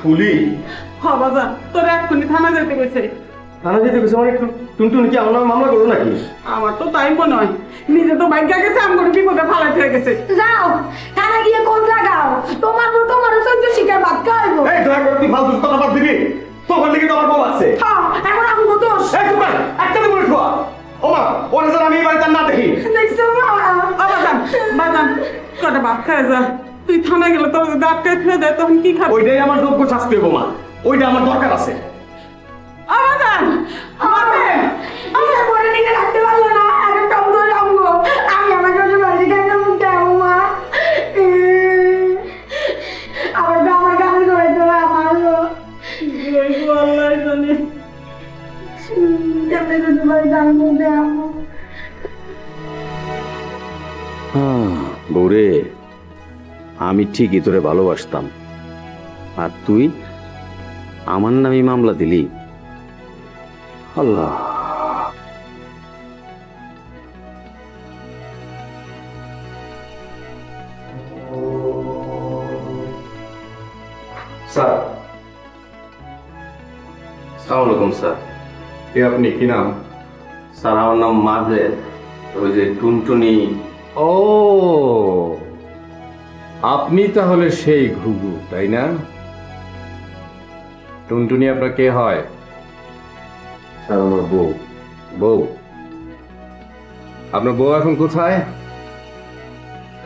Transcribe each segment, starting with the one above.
ফুলি বাজান তোর এক্ষুনি থানা যেতে গেছে। থানা যেতে গেছে মানে টুনটুনি কি আমার নামে মামলা করলো নাকি? আমার তো তাই মনে হয়, নিজে তো বাইক গেছে আমার বিপদে ফালাইতে হয়ে গেছে। যাও থানা গিয়ে কোন লাগাও, তোমার বউ তোমার সহ্য শিকার ভাত খাইবো। এই দয়া করে তুই ফালতু কথা বাদ দিবি, তোর লিগে তো আমার বউ আছে। হ্যাঁ এখন আমগো দোষ। এই চুপ কর, একটা তো বলে শোয়া। ওমা ওরে যেন আমি এই বাড়িতে আর না দেখি। দেখছো মা? বাজান বাজান কটা ভাত খায় যা, তুই থানা গেলে তোর যদি আটকায় ফেলে দেয় তখন কি খাবি? ওইটাই আমার যোগ্য শাস্তি হবো মা, ওইটা আমার দরকার আছে। বাজান বাজান বিচার করে নিতে রাখতে পারলো না, এখন টম করে আমগো। আমি আমার শ্বশুর বাড়ি কেন মুখতে আমো মা? আমার গান করে তো আমারও আল্লাহ জানে। কেমনে শ্বশুর বাড়ি গান মুখতে আমো। বৌরে, আমি ঠিকই তোরে ভালোবাসতাম, আর তুই আমার নামে মামলা দিলি। আল্লাহ, স্যার আসসালামু আলাইকুম স্যার। এ আপনি কি নাম? স্যার আমার নাম মাজেদ, ওই যে টুনটুনি। ও, আপনি তাহলে সেই ঘুঘু, তাই না? টুনটুনি আপনার কে হয়? স্যার আমার বউ। বউ? আপনার বউ এখন কোথায়?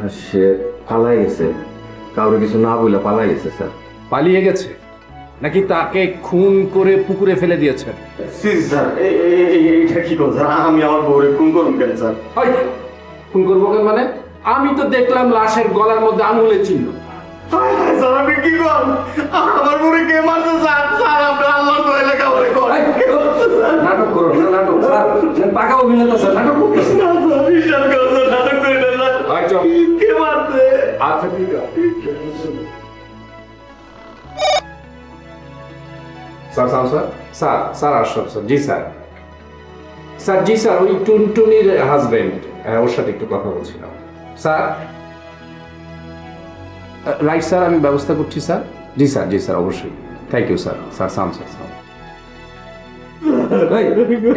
আর সে পালাই গেছে, কাউরে কিছু না বলে পালাই গেছে স্যার। পালিয়ে গেছে নাকি তাকে খুন করে পুকুরে ফেলে দিয়েছেন? স্যার এইটা কি কথা? আমি আমার বউরে খুন করুন কেন স্যার? হাই, খুন করবো কেন মানে? আমি তো দেখলাম লাশের গলার মধ্যে আঙুলের চিহ্ন। স্যার আপনি কি করেন? আমার বউরে কে মারছে স্যার? স্যার আপনি আল্লাহ তো এলাকা বলে এই, নাটক করো না, নাটক। স্যার, পাকা অভিনেতা স্যার, নাটক করতেছে। বিশ্বাস করো স্যার, নাটক করে না স্যার। আয় চল। কে মারছে? আচ্ছা ঠিক আছে। Sir sir sir sir sir Ashraf sir. জি স্যার। স্যার জি স্যার, ওই টুনটুনির হাজবেন্ড, ওর সাথে একটু কথা বলছিলাম স্যার। রাইট স্যার, আমি ব্যবস্থা করছি স্যার। জি স্যার, জি স্যার, অবশ্যই। Thank you sir. স্যার সাম স্যার সাম।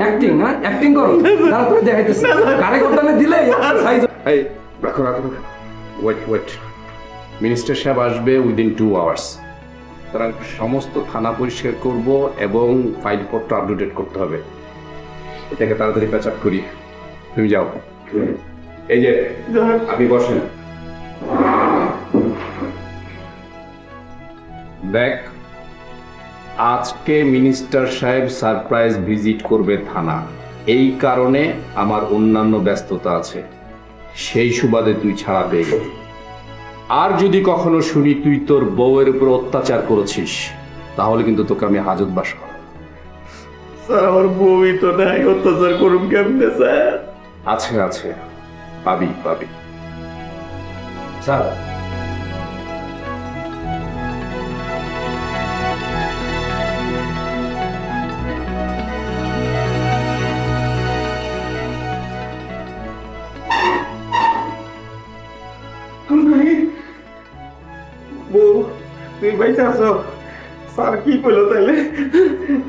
অ্যাক্টিং না, অ্যাক্টিং করো। দাঁড়া করে দেখাইতেছি। কারে কোটানে দিলে এই রাখো রাখো। ওয়েট ওয়েট, মিনিস্টার সাহেব আসবে উইদিন 2 আওয়ার্স। তারা সমস্ত থানা পরিষ্কার করব এবং ফাইলপত্র আপডেট করতে হবে। এটাকে তাড়াতাড়ি প্যাচ আপ করি। তুমি যাও। এই যে আপনি বসেন। দেখ, আজকে মিনিস্টার সাহেব সারপ্রাইজ ভিজিট করবে থানা, এই কারণে আমার অন্যান্য ব্যস্ততা আছে, সেই সুবাদে তুই ছাড়া পেয়ে গেলি। আর যদি কখনো শুনি তুই তোর বউয়ের উপর অত্যাচার করেছিস, তাহলে কিন্তু তোকে আমি হাজতবাস করব। স্যার আমার বউই তো নাই, অত্যাচার করুন কেমনে স্যার? আছে আছে, পাবি পাবি। স্যার, বউ তুই বাইচে আছো? স্যার কি বললো তাইলে?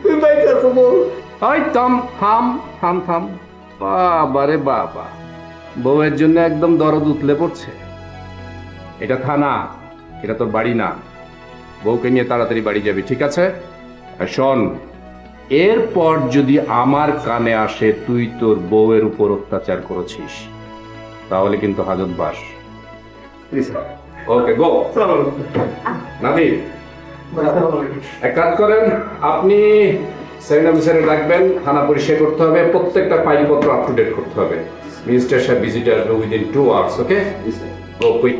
তুই বাইচে আছো বউ? ওই থাম থাম থাম থাম। বাবা রে বাবা, বউয়ের জন্য একদম দরদ উতলে পড়ছে। এটা থানা, এটা তোর বাড়ি না। বউকে নিয়ে তাড়াতাড়ি বাড়ি যাবি, ঠিক আছে? আর শোন, এরপর যদি আমার কানে আসে তুই তোর বউয়ের উপর অত্যাচার করেছিস, তাহলে কিন্তু হাজতবাস। ওকে গো। নাদি, এক কাজ করেন, আপনি সেকেন্ড অফিসারে ডাকবেন, থানা পরিষ্কার করতে হবে, প্রত্যেকটা ফাইলপত্র আপ টু ডেট করতে হবে। মিনিস্টার সাহেব ভিজিট আসবে উইদিন 2 আওয়ার্স। ওকে, গো কুইক।